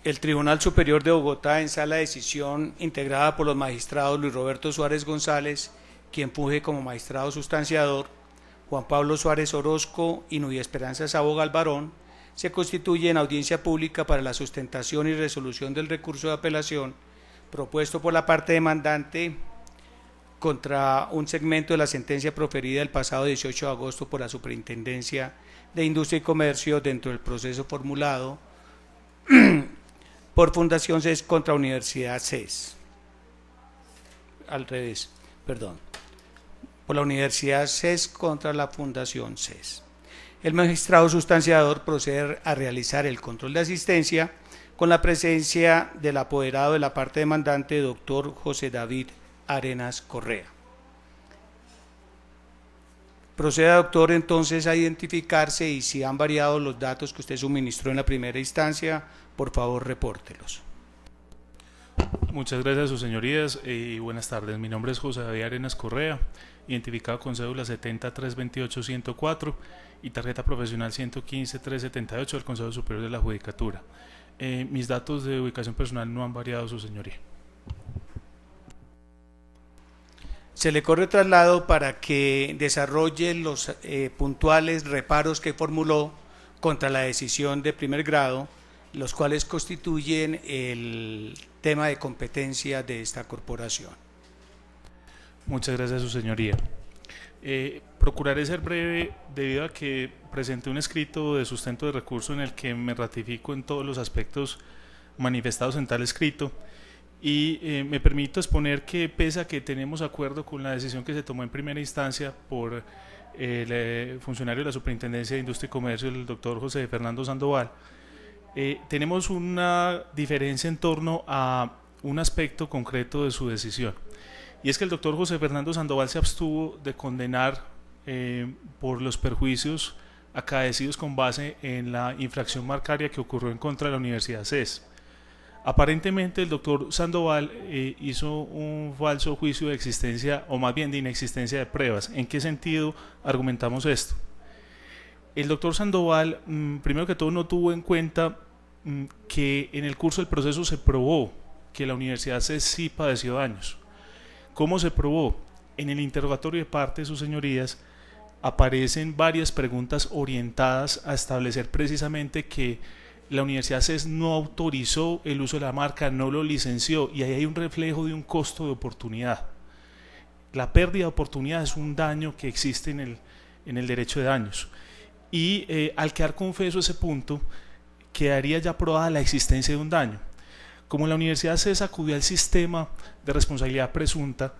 El Tribunal Superior de Bogotá, en sala de decisión integrada por los magistrados Luis Roberto Suárez González, quien funge como magistrado sustanciador, Juan Pablo Suárez Orozco y Nubia Esperanza Sabo Galvarón, se constituye en audiencia pública para la sustentación y resolución del recurso de apelación propuesto por la parte demandante contra un segmento de la sentencia proferida el pasado 18 de agosto por la Superintendencia de Industria y Comercio dentro del proceso formulado por Fundación CES contra Universidad CES. Al revés, perdón. Por la Universidad CES contra la Fundación CES. El magistrado sustanciador procede a realizar el control de asistencia con la presencia del apoderado de la parte demandante, doctor José David Arenas Correa. Proceda, doctor, entonces a identificarse y si han variado los datos que usted suministró en la primera instancia, por favor, repórtelos. Muchas gracias, sus señorías, y buenas tardes. Mi nombre es José David Arenas Correa, identificado con cédula 70-328-104 y tarjeta profesional 115-378 del Consejo Superior de la Judicatura. Mis datos de ubicación personal no han variado, su señoría. Se le corre traslado para que desarrolle los puntuales reparos que formuló contra la decisión de primer grado, los cuales constituyen el tema de competencia de esta corporación. Muchas gracias, su señoría. Procuraré ser breve debido a que presenté un escrito de sustento de recurso en el que me ratifico en todos los aspectos manifestados en tal escrito y me permito exponer que pese a que tenemos acuerdo con la decisión que se tomó en primera instancia por el funcionario de la Superintendencia de Industria y Comercio, el doctor José Fernando Sandoval, tenemos una diferencia en torno a un aspecto concreto de su decisión. Y es que el doctor José Fernando Sandoval se abstuvo de condenar por los perjuicios acaecidos con base en la infracción marcaria que ocurrió en contra de la Universidad CES. Aparentemente el doctor Sandoval hizo un falso juicio de existencia, o más bien de inexistencia de pruebas. ¿En qué sentido argumentamos esto? El doctor Sandoval, primero que todo, no tuvo en cuenta que en el curso del proceso se probó que la Universidad CES sí padeció daños. ¿Cómo se probó? En el interrogatorio de parte de sus señorías aparecen varias preguntas orientadas a establecer precisamente que la Universidad CES no autorizó el uso de la marca, no lo licenció, y ahí hay un reflejo de un costo de oportunidad. La pérdida de oportunidad es un daño que existe en el derecho de daños. Y al quedar confeso ese punto, quedaría ya probada la existencia de un daño. Como la Universidad CES acudió al sistema de responsabilidad presunta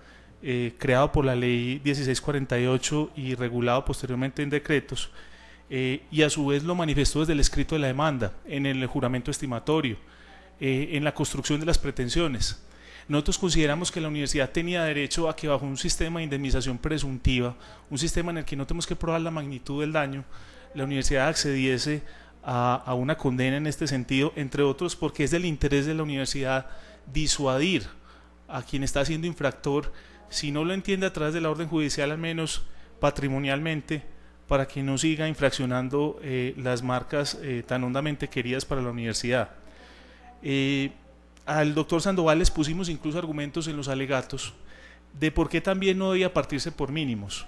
creado por la ley 1648 y regulado posteriormente en decretos, y a su vez lo manifestó desde el escrito de la demanda, en el juramento estimatorio, en la construcción de las pretensiones. Nosotros consideramos que la universidad tenía derecho a que bajo un sistema de indemnización presuntiva, un sistema en el que no tenemos que probar la magnitud del daño, la universidad accediese a una condena en este sentido, entre otros porque es del interés de la universidad disuadir a quien está siendo infractor, si no lo entiende a través de la orden judicial, al menos patrimonialmente, para que no siga infraccionando las marcas tan hondamente queridas para la universidad. Al doctor Sandoval les pusimos incluso argumentos en los alegatos de por qué también no debía partirse por mínimos.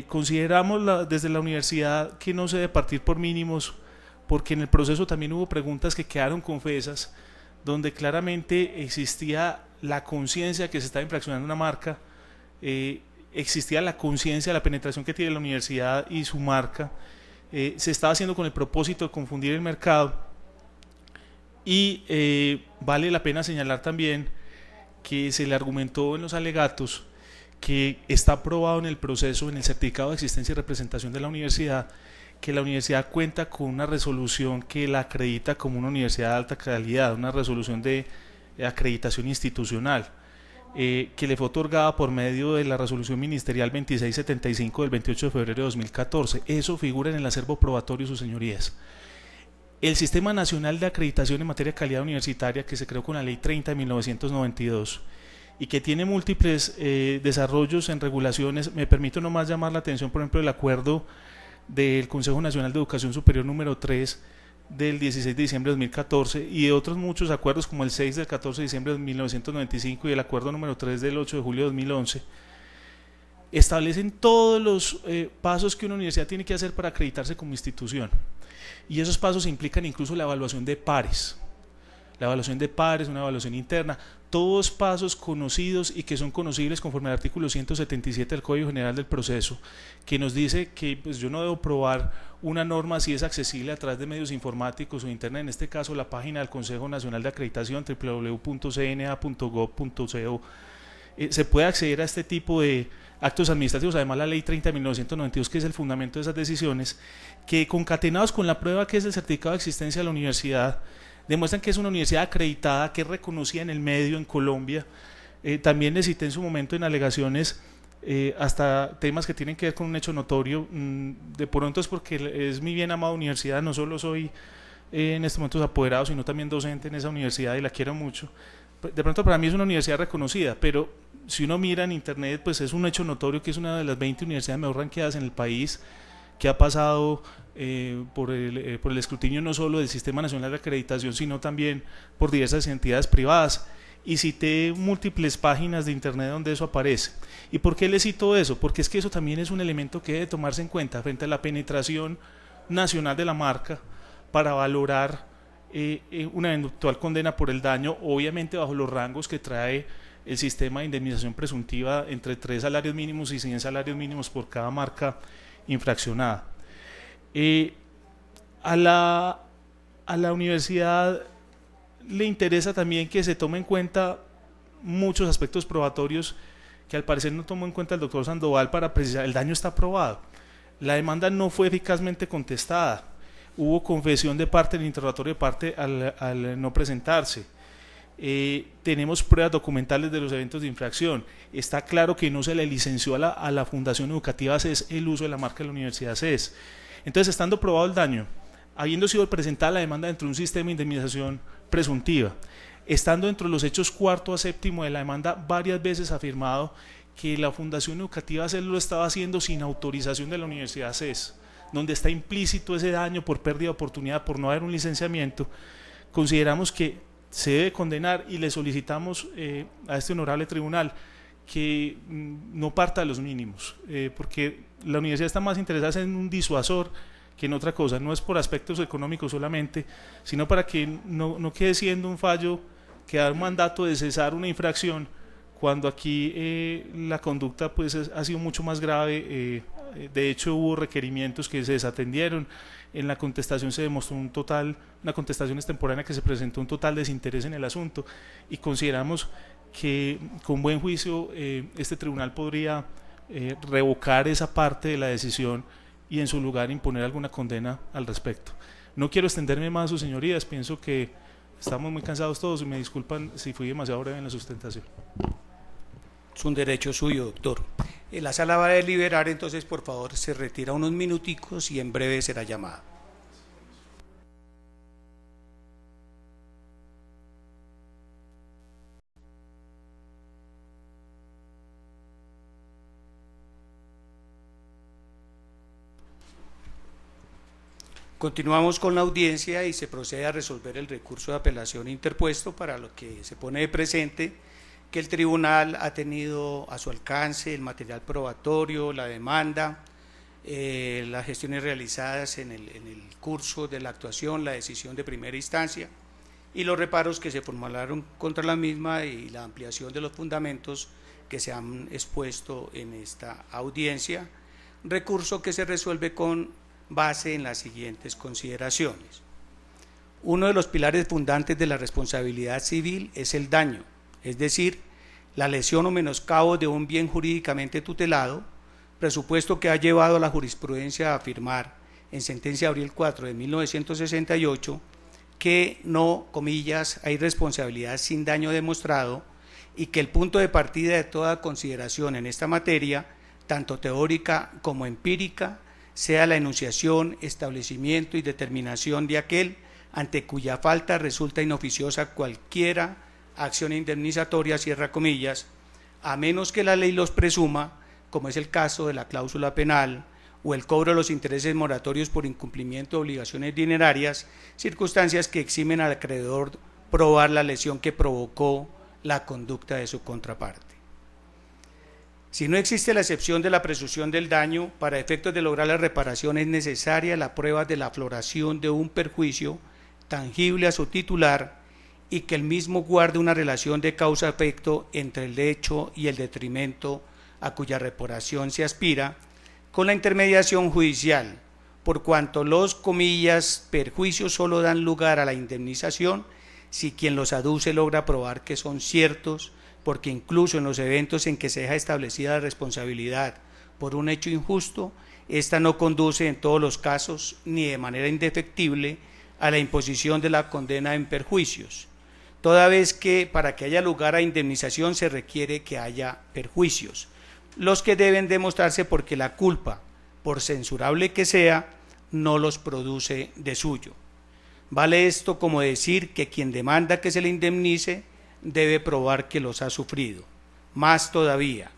Consideramos desde la universidad que no se debe partir por mínimos porque en el proceso también hubo preguntas que quedaron confesas, donde claramente existía la conciencia que se estaba infraccionando una marca, existía la conciencia de la penetración que tiene la universidad y su marca, se estaba haciendo con el propósito de confundir el mercado, y vale la pena señalar también que se le argumentó en los alegatos que está aprobado en el proceso, en el certificado de existencia y representación de la universidad, que la universidad cuenta con una resolución que la acredita como una universidad de alta calidad, una resolución de acreditación institucional, que le fue otorgada por medio de la resolución ministerial 2675 del 28 de febrero de 2014. Eso figura en el acervo probatorio, sus señorías. El Sistema Nacional de Acreditación en Materia de Calidad Universitaria, que se creó con la Ley 30 de 1992 y que tiene múltiples desarrollos en regulaciones, me permito nomás llamar la atención, por ejemplo, el acuerdo del Consejo Nacional de Educación Superior número 3 del 16 de diciembre de 2014 y de otros muchos acuerdos como el 6 del 14 de diciembre de 1995 y el acuerdo número 3 del 8 de julio de 2011, establecen todos los pasos que una universidad tiene que hacer para acreditarse como institución. Y esos pasos implican incluso la evaluación de pares. La evaluación de pares, una evaluación interna, todos pasos conocidos y que son conocibles conforme al artículo 177 del Código General del Proceso, que nos dice que pues, yo no debo probar una norma si es accesible a través de medios informáticos o internet, en este caso la página del Consejo Nacional de Acreditación, www.cna.gov.co. Se puede acceder a este tipo de actos administrativos, además la ley 30 de 1992, que es el fundamento de esas decisiones, que concatenados con la prueba que es el certificado de existencia de la universidad, demuestran que es una universidad acreditada, que es reconocida en el medio en Colombia. También les cité en su momento en alegaciones hasta temas que tienen que ver con un hecho notorio. De pronto es porque es mi bien amada universidad, no solo soy en estos momentos apoderado, sino también docente en esa universidad y la quiero mucho. De pronto para mí es una universidad reconocida, pero si uno mira en internet, pues es un hecho notorio que es una de las 20 universidades mejor ranqueadas en el país, que ha pasado por el escrutinio no solo del Sistema Nacional de Acreditación, sino también por diversas entidades privadas. Y cité múltiples páginas de internet donde eso aparece. ¿Y por qué les cito eso? Porque es que eso también es un elemento que debe tomarse en cuenta frente a la penetración nacional de la marca para valorar una eventual condena por el daño, obviamente bajo los rangos que trae el sistema de indemnización presuntiva entre 3 salarios mínimos y 100 salarios mínimos por cada marca infraccionada. A la universidad le interesa también que se tome en cuenta muchos aspectos probatorios que al parecer no tomó en cuenta el doctor Sandoval para precisar. El daño está probado, la demanda no fue eficazmente contestada, hubo confesión de parte en el interrogatorio de parte al no presentarse. Tenemos pruebas documentales de los eventos de infracción, está claro que no se le licenció a la Fundación Educativa CES el uso de la marca de la Universidad CES. Entonces, estando probado el daño, habiendo sido presentada la demanda dentro de un sistema de indemnización presuntiva, estando dentro de los hechos cuarto a séptimo de la demanda varias veces afirmado que la Fundación Educativa CES lo estaba haciendo sin autorización de la Universidad CES, donde está implícito ese daño por pérdida de oportunidad, por no haber un licenciamiento, consideramos que se debe condenar y le solicitamos a este honorable tribunal que no parta de los mínimos, porque la universidad está más interesada en un disuasor que en otra cosa, no es por aspectos económicos solamente, sino para que no quede siendo un fallo que da un mandato de cesar una infracción, cuando aquí la conducta pues ha sido mucho más grave. De hecho hubo requerimientos que se desatendieron, en la contestación se demostró una contestación extemporánea que se presentó un total desinterés en el asunto, y consideramos que con buen juicio este tribunal podría revocar esa parte de la decisión y en su lugar imponer alguna condena al respecto. No quiero extenderme más, sus señorías, pienso que estamos muy cansados todos y me disculpan si fui demasiado breve en la sustentación. Es un derecho suyo, doctor. La sala va a deliberar, entonces por favor se retira unos minuticos y en breve será llamada. Continuamos con la audiencia y se procede a resolver el recurso de apelación interpuesto, para lo que se pone de presente que el tribunal ha tenido a su alcance el material probatorio, la demanda, las gestiones realizadas en el curso de la actuación, la decisión de primera instancia y los reparos que se formularon contra la misma y la ampliación de los fundamentos que se han expuesto en esta audiencia, recurso que se resuelve con base en las siguientes consideraciones. Uno de los pilares fundantes de la responsabilidad civil es el daño, es decir, la lesión o menoscabo de un bien jurídicamente tutelado, presupuesto que ha llevado a la jurisprudencia a afirmar en sentencia de abril 4 de 1968 que no, comillas, hay responsabilidad sin daño demostrado, y que el punto de partida de toda consideración en esta materia, tanto teórica como empírica, sea la enunciación, establecimiento y determinación de aquel ante cuya falta resulta inoficiosa cualquiera acción indemnizatoria, cierra comillas, a menos que la ley los presuma, como es el caso de la cláusula penal o el cobro de los intereses moratorios por incumplimiento de obligaciones dinerarias, circunstancias que eximen al acreedor probar la lesión que provocó la conducta de su contraparte. Si no existe la excepción de la presunción del daño, para efectos de lograr la reparación es necesaria la prueba de la afloración de un perjuicio tangible a su titular y que el mismo guarde una relación de causa-efecto entre el hecho y el detrimento a cuya reparación se aspira, con la intermediación judicial, por cuanto los, comillas, perjuicios solo dan lugar a la indemnización si quien los aduce logra probar que son ciertos, porque incluso en los eventos en que se deja establecida la responsabilidad por un hecho injusto, ésta no conduce en todos los casos ni de manera indefectible a la imposición de la condena en perjuicios, toda vez que para que haya lugar a indemnización se requiere que haya perjuicios, los que deben demostrarse porque la culpa, por censurable que sea, no los produce de suyo. Vale esto como decir que quien demanda que se le indemnice debe probar que los ha sufrido. Más todavía,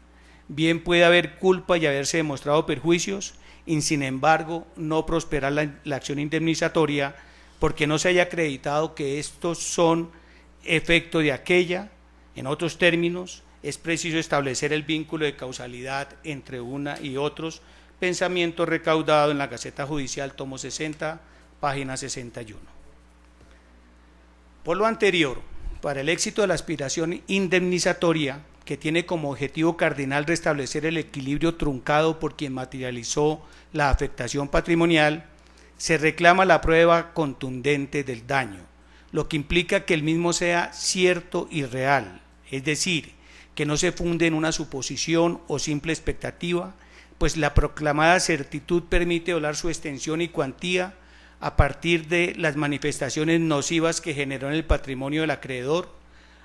bien puede haber culpa y haberse demostrado perjuicios, y sin embargo no prosperar la acción indemnizatoria porque no se haya acreditado que estos son efecto de aquella. En otros términos, es preciso establecer el vínculo de causalidad entre una y otros, pensamiento recaudado en la Gaceta Judicial, tomo 60, página 61. Por lo anterior, para el éxito de la aspiración indemnizatoria, que tiene como objetivo cardinal restablecer el equilibrio truncado por quien materializó la afectación patrimonial, se reclama la prueba contundente del daño, lo que implica que el mismo sea cierto y real, es decir, que no se funde en una suposición o simple expectativa, pues la proclamada certitud permite doblar su extensión y cuantía a partir de las manifestaciones nocivas que generó en el patrimonio del acreedor,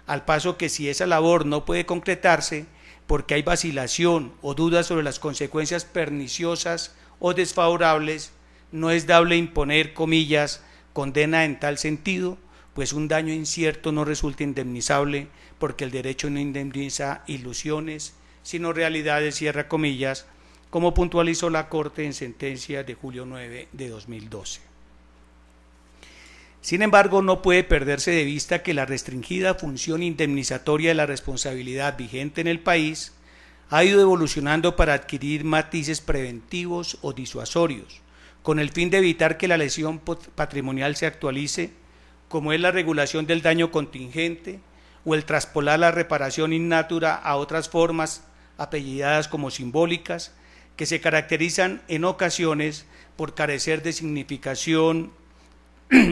al paso que si esa labor no puede concretarse porque hay vacilación o dudas sobre las consecuencias perniciosas o desfavorables, no es dable imponer, comillas, condena en tal sentido, pues un daño incierto no resulta indemnizable porque el derecho no indemniza ilusiones, sino realidades, cierra comillas, como puntualizó la Corte en sentencia de julio 9 de 2012. Sin embargo, no puede perderse de vista que la restringida función indemnizatoria de la responsabilidad vigente en el país ha ido evolucionando para adquirir matices preventivos o disuasorios, con el fin de evitar que la lesión patrimonial se actualice, como es la regulación del daño contingente o el traspolar la reparación in natura a otras formas apellidadas como simbólicas, que se caracterizan en ocasiones por carecer de significación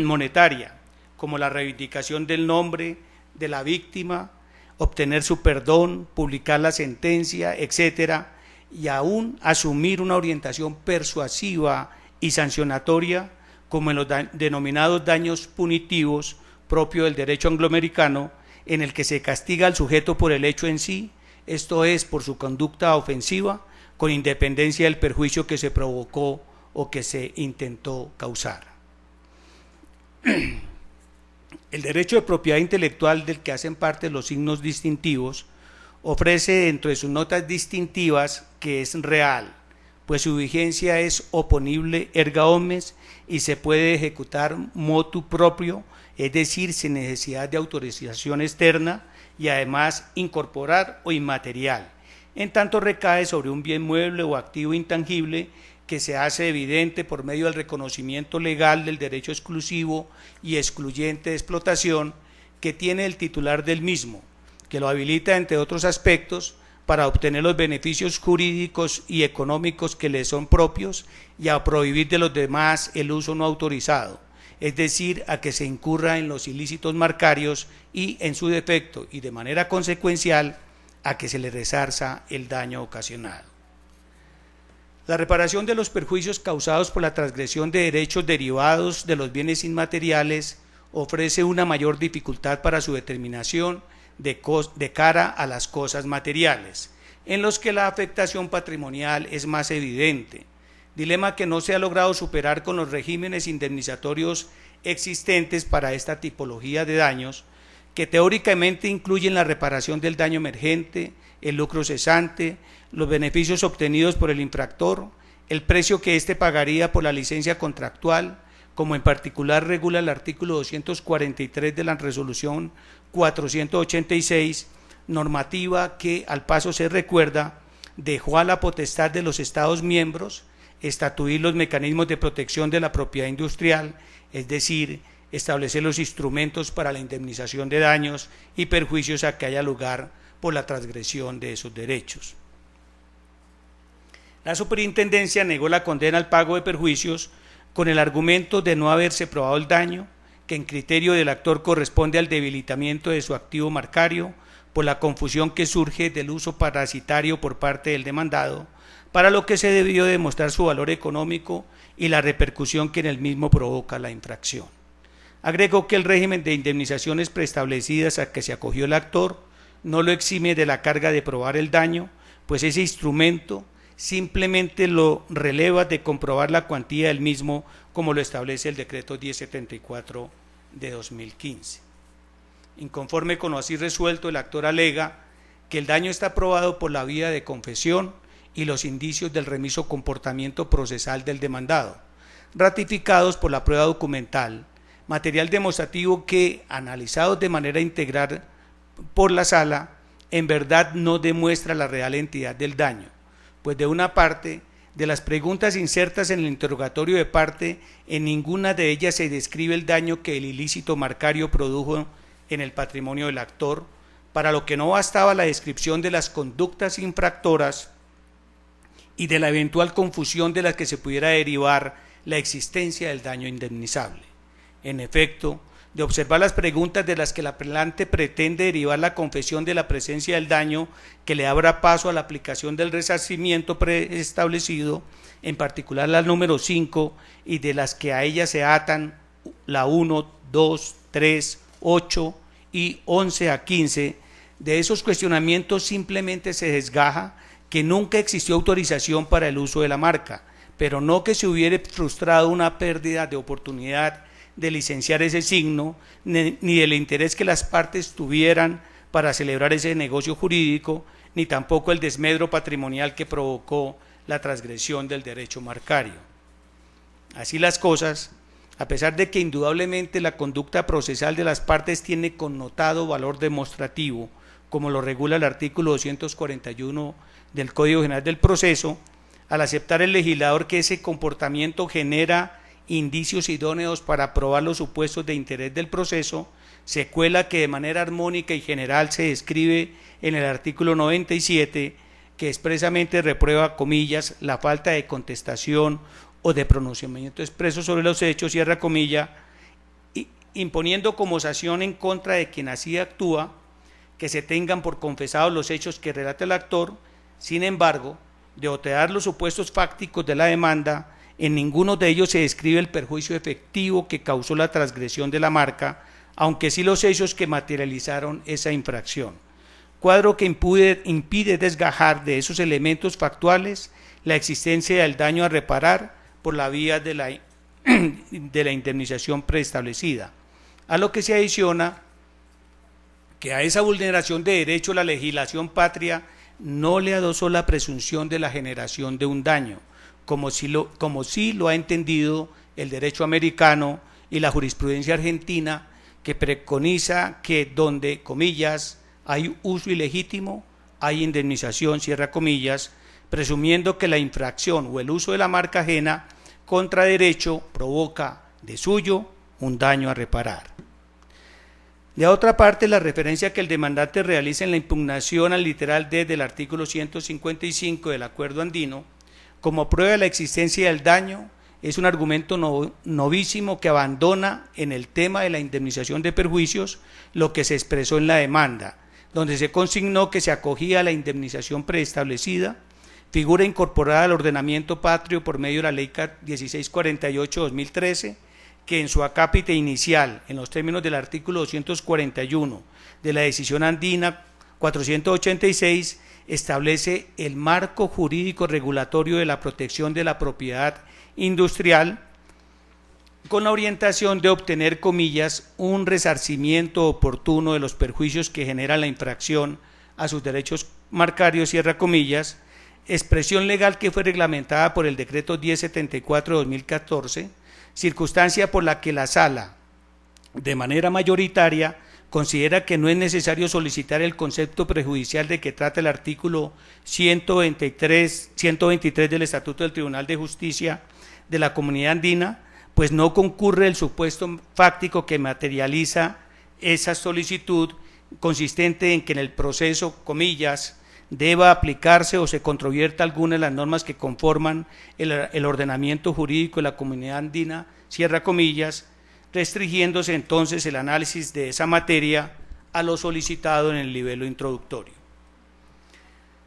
monetaria, como la reivindicación del nombre de la víctima, obtener su perdón, publicar la sentencia, etcétera, y aún asumir una orientación persuasiva y sancionatoria, como en los denominados daños punitivos propio del derecho angloamericano, en el que se castiga al sujeto por el hecho en sí, esto es, por su conducta ofensiva, con independencia del perjuicio que se provocó o que se intentó causar. El derecho de propiedad intelectual, del que hacen parte los signos distintivos, ofrece dentro de sus notas distintivas que es real, pues su vigencia es oponible erga omnes y se puede ejecutar motu proprio, es decir, sin necesidad de autorización externa, y además incorporar o inmaterial, en tanto recae sobre un bien mueble o activo intangible que se hace evidente por medio del reconocimiento legal del derecho exclusivo y excluyente de explotación que tiene el titular del mismo, que lo habilita, entre otros aspectos, para obtener los beneficios jurídicos y económicos que le son propios y a prohibir de los demás el uso no autorizado, es decir, a que se incurra en los ilícitos marcarios y, en su defecto y de manera consecuencial, a que se le resarza el daño ocasionado. La reparación de los perjuicios causados por la transgresión de derechos derivados de los bienes inmateriales ofrece una mayor dificultad para su determinación de cara a las cosas materiales, en los que la afectación patrimonial es más evidente, dilema que no se ha logrado superar con los regímenes indemnizatorios existentes para esta tipología de daños, que teóricamente incluyen la reparación del daño emergente, el lucro cesante, los beneficios obtenidos por el infractor, el precio que éste pagaría por la licencia contractual, como en particular regula el artículo 243 de la resolución 486, normativa que, al paso se recuerda, dejó a la potestad de los Estados miembros estatuir los mecanismos de protección de la propiedad industrial, es decir, establecer los instrumentos para la indemnización de daños y perjuicios a que haya lugar por la transgresión de esos derechos. La superintendencia negó la condena al pago de perjuicios con el argumento de no haberse probado el daño, que en criterio del actor corresponde al debilitamiento de su activo marcario por la confusión que surge del uso parasitario por parte del demandado, para lo que se debió demostrar su valor económico y la repercusión que en el mismo provoca la infracción. Agregó que el régimen de indemnizaciones preestablecidas a que se acogió el actor no lo exime de la carga de probar el daño, pues ese instrumento simplemente lo releva de comprobar la cuantía del mismo, como lo establece el decreto 1074 de 2015. Inconforme con lo así resuelto, el actor alega que el daño está probado por la vía de confesión y los indicios del remiso comportamiento procesal del demandado, ratificados por la prueba documental, material demostrativo que, analizados de manera integral por la sala, en verdad no demuestra la real entidad del daño, pues de una parte, de las preguntas insertas en el interrogatorio de parte, en ninguna de ellas se describe el daño que el ilícito marcario produjo en el patrimonio del actor, para lo que no bastaba la descripción de las conductas infractoras y de la eventual confusión de las que se pudiera derivar la existencia del daño indemnizable. En efecto, de observar las preguntas de las que el apelante pretende derivar la confesión de la presencia del daño que le abra paso a la aplicación del resarcimiento preestablecido, en particular la número 5, y de las que a ella se atan la 1, 2, 3, 8 y 11 a 15, de esos cuestionamientos simplemente se desgaja que nunca existió autorización para el uso de la marca, pero no que se hubiera frustrado una pérdida de oportunidad de licenciar ese signo, ni del interés que las partes tuvieran para celebrar ese negocio jurídico, ni tampoco el desmedro patrimonial que provocó la transgresión del derecho marcario. Así las cosas, a pesar de que indudablemente la conducta procesal de las partes tiene connotado valor demostrativo, como lo regula el artículo 241 del Código General del Proceso, al aceptar el legislador que ese comportamiento genera indicios idóneos para probar los supuestos de interés del proceso, secuela que de manera armónica y general se describe en el artículo 97, que expresamente reprueba, comillas, la falta de contestación o de pronunciamiento expreso sobre los hechos, cierra comilla, imponiendo como sanción en contra de quien así actúa, que se tengan por confesados los hechos que relata el actor. Sin embargo, de otear los supuestos fácticos de la demanda, en ninguno de ellos se describe el perjuicio efectivo que causó la transgresión de la marca, aunque sí los hechos que materializaron esa infracción. Cuadro que impide desgajar de esos elementos factuales la existencia del daño a reparar por la vía de la indemnización preestablecida, a lo que se adiciona que a esa vulneración de derecho la legislación patria no le adosó la presunción de la generación de un daño, como sí lo ha entendido el derecho americano y la jurisprudencia argentina, que preconiza que donde, comillas, hay uso ilegítimo, hay indemnización, cierra comillas, presumiendo que la infracción o el uso de la marca ajena contra derecho provoca de suyo un daño a reparar. De otra parte, la referencia que el demandante realiza en la impugnación al literal D del artículo 155 del Acuerdo Andino, como prueba de la existencia del daño, es un argumento novísimo que abandona en el tema de la indemnización de perjuicios lo que se expresó en la demanda, donde se consignó que se acogía a la indemnización preestablecida, figura incorporada al ordenamiento patrio por medio de la Ley 1648-2013, que en su acápite inicial, en los términos del artículo 241 de la decisión andina 486, establece el marco jurídico regulatorio de la protección de la propiedad industrial con la orientación de obtener, comillas, un resarcimiento oportuno de los perjuicios que genera la infracción a sus derechos marcarios, cierra comillas, expresión legal que fue reglamentada por el decreto 1074 de 2014, circunstancia por la que la Sala, de manera mayoritaria, considera que no es necesario solicitar el concepto prejudicial de que trata el artículo 123 del Estatuto del Tribunal de Justicia de la Comunidad Andina, pues no concurre el supuesto fáctico que materializa esa solicitud, consistente en que en el proceso, comillas, deba aplicarse o se controvierta alguna de las normas que conforman el ordenamiento jurídico de la Comunidad Andina, cierra comillas, restringiéndose entonces el análisis de esa materia a lo solicitado en el nivel introductorio.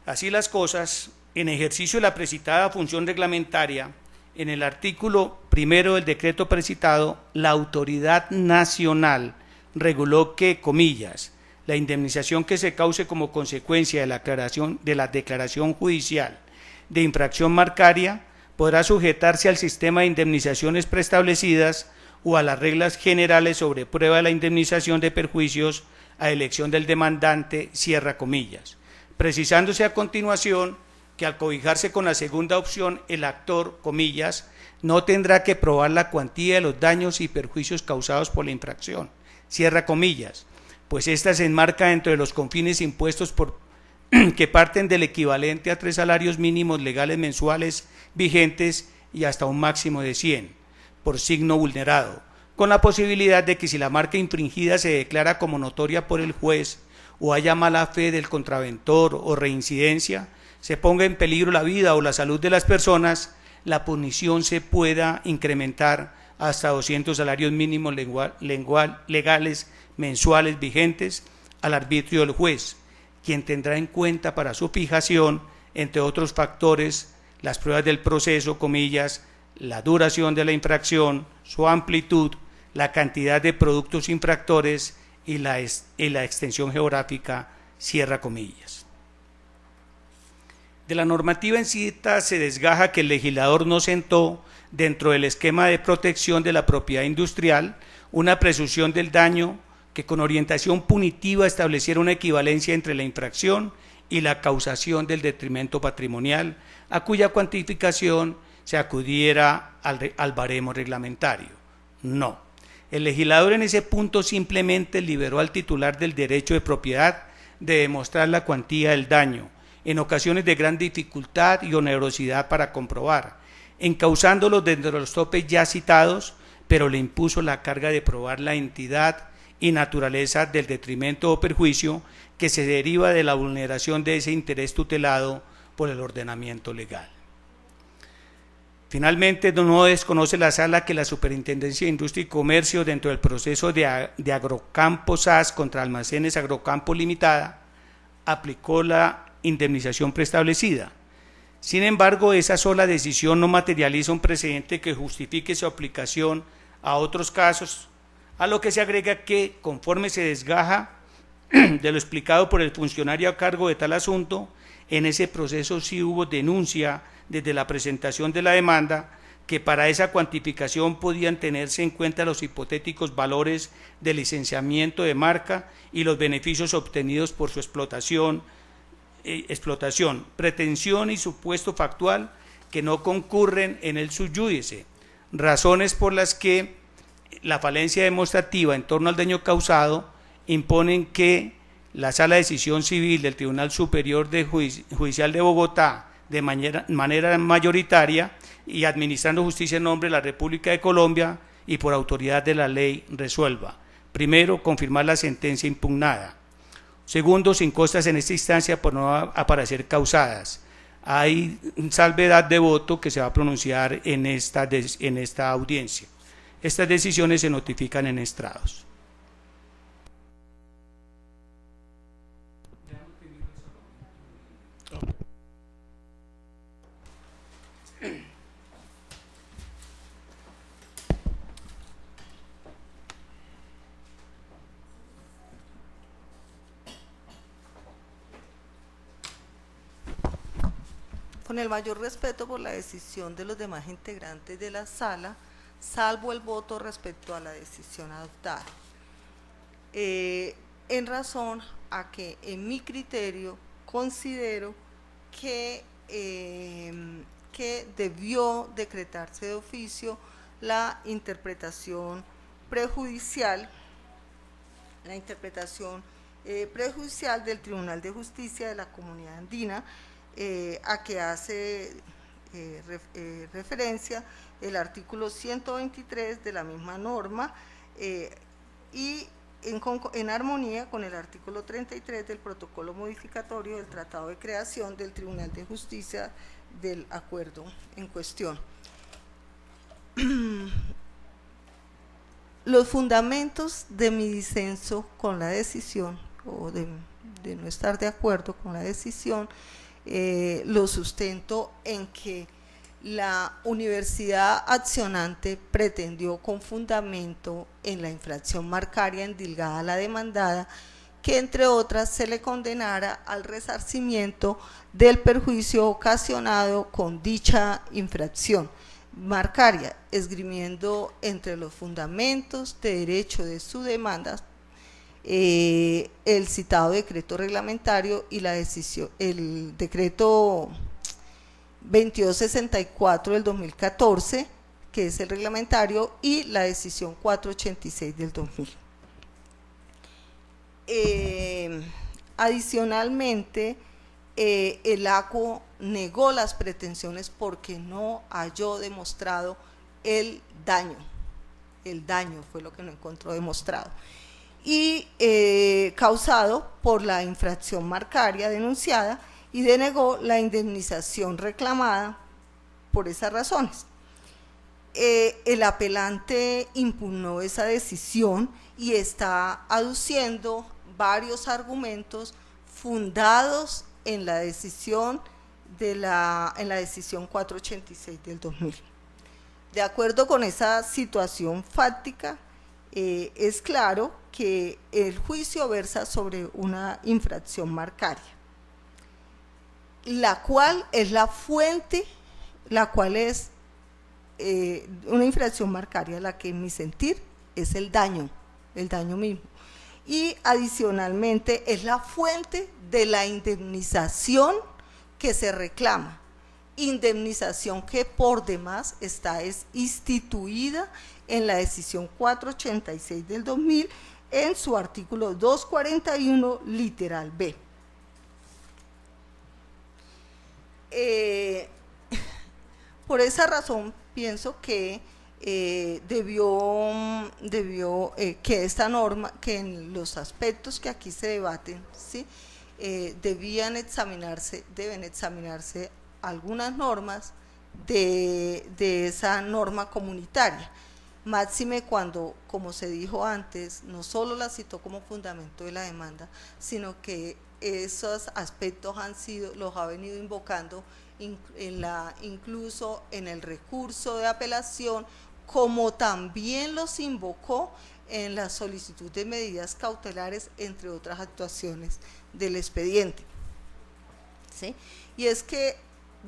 Así las cosas, en ejercicio de la precitada función reglamentaria, en el artículo primero del decreto precitado, la autoridad nacional reguló que, comillas, la indemnización que se cause como consecuencia de la declaración judicial de infracción marcaria podrá sujetarse al sistema de indemnizaciones preestablecidas o a las reglas generales sobre prueba de la indemnización de perjuicios a elección del demandante, cierra comillas, precisándose a continuación que al cobijarse con la segunda opción, el actor, comillas, no tendrá que probar la cuantía de los daños y perjuicios causados por la infracción, cierra comillas, pues ésta se enmarca dentro de los confines impuestos que parten del equivalente a 3 salarios mínimos legales mensuales vigentes y hasta un máximo de 100 por signo vulnerado, con la posibilidad de que si la marca infringida se declara como notoria por el juez o haya mala fe del contraventor o reincidencia, se ponga en peligro la vida o la salud de las personas, la punición se pueda incrementar hasta 200 salarios mínimos legales mensuales vigentes al arbitrio del juez, quien tendrá en cuenta para su fijación, entre otros factores, las pruebas del proceso, comillas, la duración de la infracción, su amplitud, la cantidad de productos infractores y la extensión geográfica, cierra comillas. De la normativa en cita se desgaja que el legislador no sentó dentro del esquema de protección de la propiedad industrial una presunción del daño que con orientación punitiva estableciera una equivalencia entre la infracción y la causación del detrimento patrimonial, a cuya cuantificación se acudiera al baremo reglamentario. No. El legislador en ese punto simplemente liberó al titular del derecho de propiedad de demostrar la cuantía del daño, en ocasiones de gran dificultad y onerosidad para comprobar, encauzándolo dentro de los topes ya citados, pero le impuso la carga de probar la entidad y naturaleza del detrimento o perjuicio que se deriva de la vulneración de ese interés tutelado por el ordenamiento legal. Finalmente, no desconoce la Sala que la Superintendencia de Industria y Comercio, dentro del proceso de Agrocampo SAS contra Almacenes Agrocampo Limitada, aplicó la indemnización preestablecida. Sin embargo, esa sola decisión no materializa un precedente que justifique su aplicación a otros casos, a lo que se agrega que, conforme se desgaja de lo explicado por el funcionario a cargo de tal asunto, en ese proceso sí hubo denuncia desde la presentación de la demanda, que para esa cuantificación podían tenerse en cuenta los hipotéticos valores de licenciamiento de marca y los beneficios obtenidos por su explotación, pretensión y supuesto factual que no concurren en el subjúdice, razones por las que la falencia demostrativa en torno al daño causado imponen que la Sala de Decisión Civil del Tribunal Superior Judicial de Bogotá, de manera mayoritaria y administrando justicia en nombre de la República de Colombia y por autoridad de la ley, resuelva. Primero, confirmar la sentencia impugnada. Segundo, sin costas en esta instancia por no aparecer causadas. Hay salvedad de voto que se va a pronunciar en esta audiencia. Estas decisiones se notifican en estrados. Con el mayor respeto por la decisión de los demás integrantes de la sala, salvo el voto respecto a la decisión adoptada. En razón a que, en mi criterio, considero que que debió decretarse de oficio la interpretación prejudicial, del Tribunal de Justicia de la Comunidad Andina, a que hace referencia el artículo 123 de la misma norma, y en armonía con el artículo 33 del protocolo modificatorio del Tratado de Creación del Tribunal de Justicia del acuerdo en cuestión. Los fundamentos de mi disenso con la decisión, o de no estar de acuerdo con la decisión, lo sustento en que la universidad accionante pretendió con fundamento en la infracción marcaria endilgada a la demandada que entre otras se le condenara al resarcimiento del perjuicio ocasionado con dicha infracción marcaria, esgrimiendo entre los fundamentos de derecho de su demanda el citado decreto reglamentario y la decisión, el decreto 2264 del 2014, que es el reglamentario, y la decisión 486 del 2000. Adicionalmente, el ACO negó las pretensiones porque no halló demostrado el daño. El daño fue lo que no encontró demostrado. Y causado por la infracción marcaria denunciada, y denegó la indemnización reclamada por esas razones. El apelante impugnó esa decisión y está aduciendo varios argumentos fundados en la decisión en la decisión 486 del 2000. De acuerdo con esa situación fáctica, es claro que el juicio versa sobre una infracción marcaria, la cual es la fuente, la cual es una infracción marcaria, la que en mi sentir es el daño mismo, y adicionalmente es la fuente de la indemnización que se reclama, indemnización que por demás está instituida en la decisión 486 del 2000 en su artículo 241 literal B. Por esa razón pienso que debió que esta norma, que en los aspectos que aquí se debaten, ¿sí? Deben examinarse algunas normas de esa norma comunitaria, máxime cuando, como se dijo antes, no solo la citó como fundamento de la demanda, sino que esos aspectos los ha venido invocando incluso en el recurso de apelación, como también los invocó en la solicitud de medidas cautelares, entre otras actuaciones del expediente, ¿sí? Y es que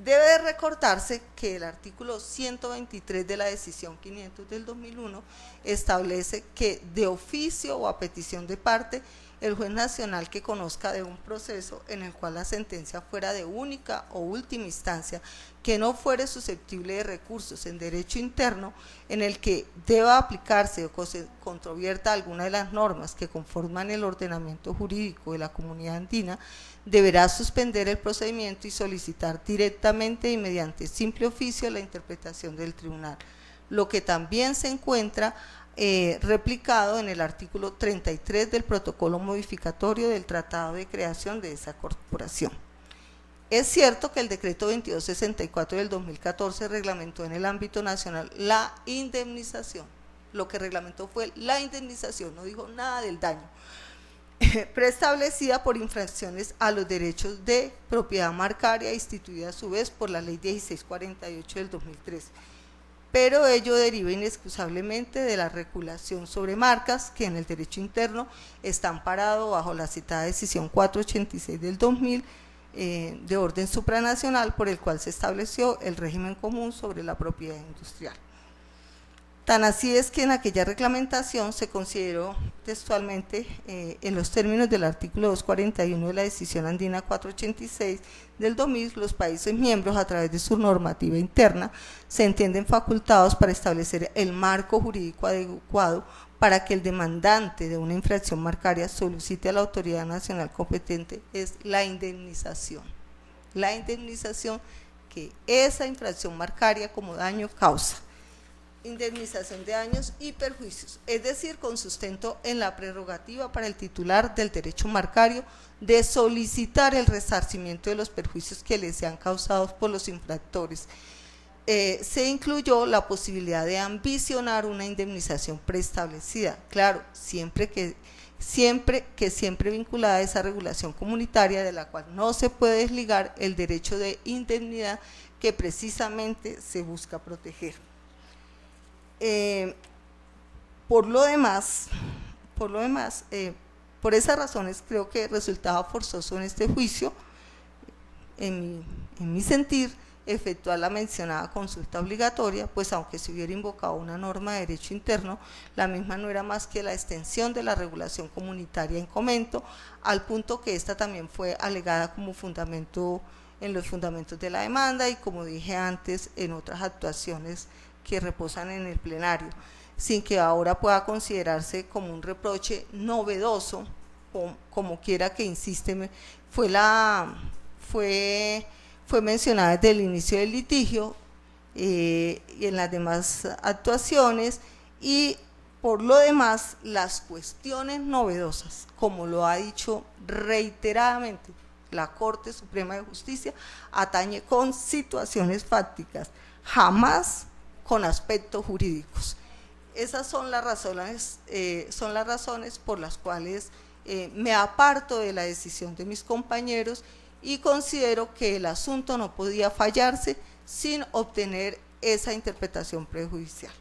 debe recordarse que el artículo 123 de la decisión 500 del 2001 establece que de oficio o a petición de parte, el juez nacional que conozca de un proceso en el cual la sentencia fuera de única o última instancia, que no fuere susceptible de recursos en derecho interno, en el que deba aplicarse o controvierta alguna de las normas que conforman el ordenamiento jurídico de la Comunidad Andina, deberá suspender el procedimiento y solicitar directamente y mediante simple oficio la interpretación del tribunal, lo que también se encuentra replicado en el artículo 33 del protocolo modificatorio del Tratado de Creación de esa corporación. Es cierto que el decreto 2264 del 2014 reglamentó en el ámbito nacional la indemnización, lo que reglamentó fue la indemnización, no dijo nada del daño, preestablecida por infracciones a los derechos de propiedad marcaria, instituida a su vez por la ley 1648 del 2013. Pero ello deriva inexcusablemente de la regulación sobre marcas que en el derecho interno está amparado bajo la citada decisión 486 del 2000 de orden supranacional, por el cual se estableció el régimen común sobre la propiedad industrial. Tan así es que en aquella reglamentación se consideró textualmente, en los términos del artículo 241 de la decisión andina 486 del 2000, los países miembros a través de su normativa interna se entienden facultados para establecer el marco jurídico adecuado para que el demandante de una infracción marcaria solicite a la autoridad nacional competente es la indemnización. La indemnización que esa infracción marcaria como daño causa. Indemnización de daños y perjuicios, es decir, con sustento en la prerrogativa para el titular del derecho marcario de solicitar el resarcimiento de los perjuicios que le sean causados por los infractores. Se incluyó la posibilidad de ambicionar una indemnización preestablecida, claro, siempre vinculada a esa regulación comunitaria de la cual no se puede desligar el derecho de indemnidad que precisamente se busca proteger. Por esas razones creo que resultaba forzoso en este juicio, en mi sentir, efectuar la mencionada consulta obligatoria, pues aunque se hubiera invocado una norma de derecho interno, la misma no era más que la extensión de la regulación comunitaria en comento, al punto que esta también fue alegada como fundamento en los fundamentos de la demanda y, como dije antes, en otras actuaciones que reposan en el plenario, sin que ahora pueda considerarse como un reproche novedoso, como quiera que insiste, fue mencionada desde el inicio del litigio y en las demás actuaciones, y por lo demás las cuestiones novedosas, como lo ha dicho reiteradamente la Corte Suprema de Justicia, atañe con situaciones fácticas, jamás con aspectos jurídicos. Esas son las razones por las cuales me aparto de la decisión de mis compañeros y considero que el asunto no podía fallarse sin obtener esa interpretación prejudicial.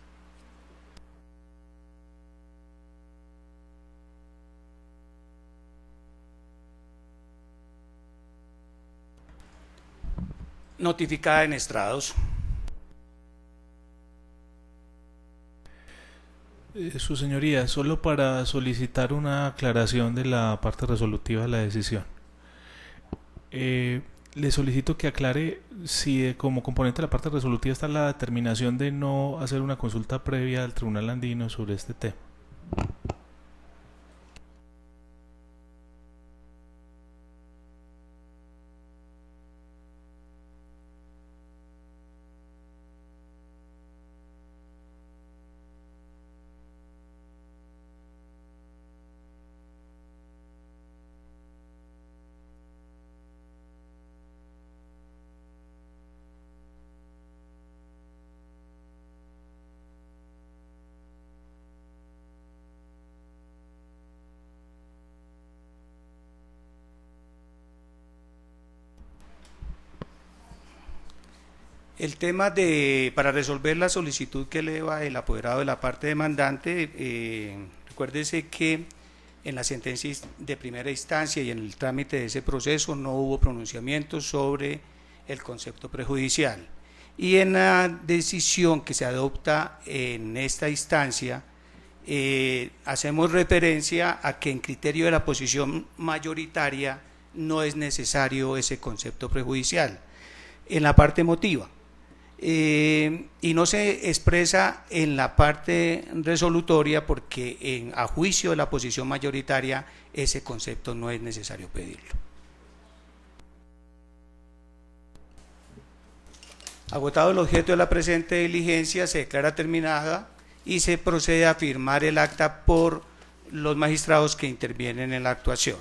Notificada en estrados. Su señoría, solo para solicitar una aclaración de la parte resolutiva de la decisión. Le solicito que aclare si como componente de la parte resolutiva está la determinación de no hacer una consulta previa al Tribunal Andino sobre este tema. El tema para resolver la solicitud que eleva el apoderado de la parte demandante, recuérdese que en la sentencia de primera instancia y en el trámite de ese proceso no hubo pronunciamiento sobre el concepto prejudicial. Y en la decisión que se adopta en esta instancia, hacemos referencia a que en criterio de la posición mayoritaria no es necesario ese concepto prejudicial. En la parte emotiva, y no se expresa en la parte resolutoria porque a juicio de la posición mayoritaria ese concepto no es necesario pedirlo. Agotado el objeto de la presente diligencia, se declara terminada y se procede a firmar el acta por los magistrados que intervienen en la actuación.